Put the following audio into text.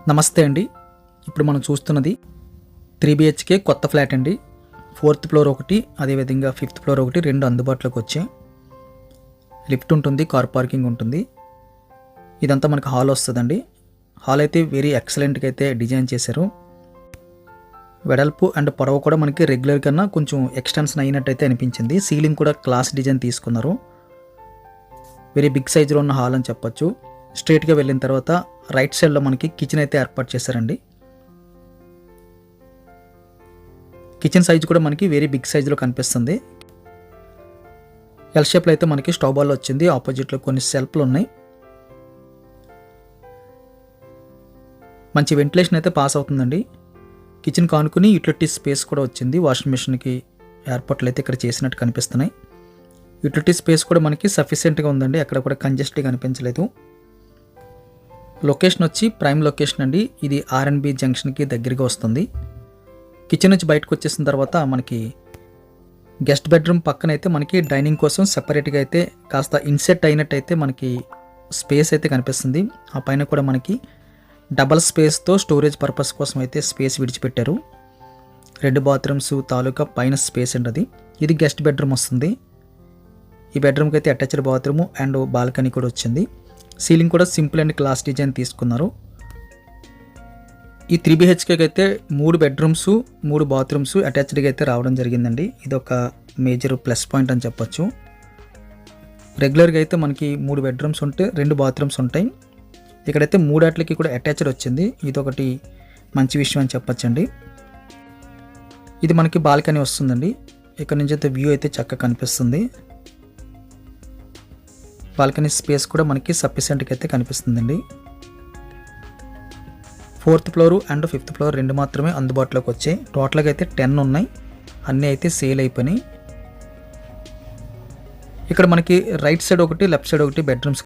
నమస్తే అండి. ఇప్పుడు మనం చూస్తున్నది 3 BHK కొత్త ఫ్లాట్ అండి. 4th ఫ్లోర్ ఒకటి, అదేవిధంగా 5th ఫ్లోర్ ఒకటి, రెండు అందుబాటులోకి వచ్చాయి. లిఫ్ట్ ఉంటుంది, కార్ పార్కింగ్ ఉంటుంది. ఇదంతా మనకు హాల్ వస్తుందండి. హాల్ అయితే వెరీ ఎక్సలెంట్గా అయితే డిజైన్ చేశారు. వెడల్పు అండ్ పొడవు కూడా మనకి రెగ్యులర్ కన్నా కొంచెం ఎక్స్టెన్షన్ అయినట్టయితే అనిపించింది. సీలింగ్ కూడా క్లాస్ డిజైన్ తీసుకున్నారు. వెరీ బిగ్ సైజులో ఉన్న హాల్ అని చెప్పొచ్చు. స్ట్రైట్గా వెళ్ళిన తర్వాత రైట్ సైడ్లో మనకి కిచెన్ అయితే ఏర్పాటు చేశారండి. కిచెన్ సైజు కూడా మనకి వెరీ బిగ్ సైజులో కనిపిస్తుంది. ఎల్ షేప్లో అయితే మనకి స్టవ్ బాల్ వచ్చింది. ఆపోజిట్లో కొన్ని సెల్ఫ్లు ఉన్నాయి. మంచి వెంటిలేషన్ అయితే పాస్ అవుతుందండి. కిచెన్ కానుకుని యూటిలిటీ స్పేస్ కూడా వచ్చింది. వాషింగ్ మిషన్కి ఏర్పాట్లు అయితే ఇక్కడ చేసినట్టు కనిపిస్తున్నాయి. యూటిలిటీ స్పేస్ కూడా మనకి సఫిషియెంట్గా ఉందండి. అక్కడ కూడా కంజెస్ట్గా కనిపించలేదు. లొకేషన్ వచ్చి ప్రైమ్ లొకేషన్ అండి. ఇది R&B జంక్షన్కి దగ్గరగా వస్తుంది. కిచెన్ నుంచి బయటకు వచ్చేసిన తర్వాత మనకి గెస్ట్ బెడ్రూమ్ పక్కన అయితే మనకి డైనింగ్ కోసం సెపరేట్గా అయితే కాస్త ఇన్సెట్ అయినట్టయితే మనకి స్పేస్ అయితే కనిపిస్తుంది. ఆ పైన కూడా మనకి డబల్ స్పేస్తో స్టోరేజ్ పర్పస్ కోసం అయితే స్పేస్ విడిచిపెట్టారు. 2 బాత్రూమ్స్ తాలూకా పైన స్పేస్ అండి అది. ఇది గెస్ట్ బెడ్రూమ్ వస్తుంది. ఈ బెడ్రూమ్కి అయితే అటాచ్డ్ బాత్రూమ్ అండ్ బాల్కనీ కూడా వచ్చింది. సీలింగ్ కూడా సింపుల్ అండ్ క్లాస్ డిజైన్ తీసుకున్నారు. ఈ 3 BHKకి అయితే 3 బెడ్రూమ్స్ 3 బాత్రూమ్స్ అటాచ్డ్గా అయితే రావడం జరిగిందండి. ఇది ఒక మేజర్ ప్లస్ పాయింట్ అని చెప్పొచ్చు. రెగ్యులర్గా అయితే మనకి 3 బెడ్రూమ్స్ ఉంటే 2 బాత్రూమ్స్ ఉంటాయి. ఇక్కడైతే 3 వాటికి కూడా అటాచ్డ్ వచ్చింది. ఇదొకటి మంచి విషయం అని చెప్పొచ్చండి. ఇది మనకి బాల్కనీ వస్తుందండి. ఇక్కడ నుంచి అయితే వ్యూ అయితే చక్కగా కనిపిస్తుంది. బాల్కనీ స్పేస్ కూడా మనకి సఫిషియెంట్గా అయితే కనిపిస్తుందండి. 4th floor and 5th floor రెండు మాత్రమే అందుబాటులోకి వచ్చాయి. టోటల్గా అయితే 10 ఉన్నాయి. అన్నీ అయితే సేల్ అయిపోయినాయి. ఇక్కడ మనకి రైట్ సైడ్ ఒకటి, లెఫ్ట్ సైడ్ ఒకటి బెడ్రూమ్స్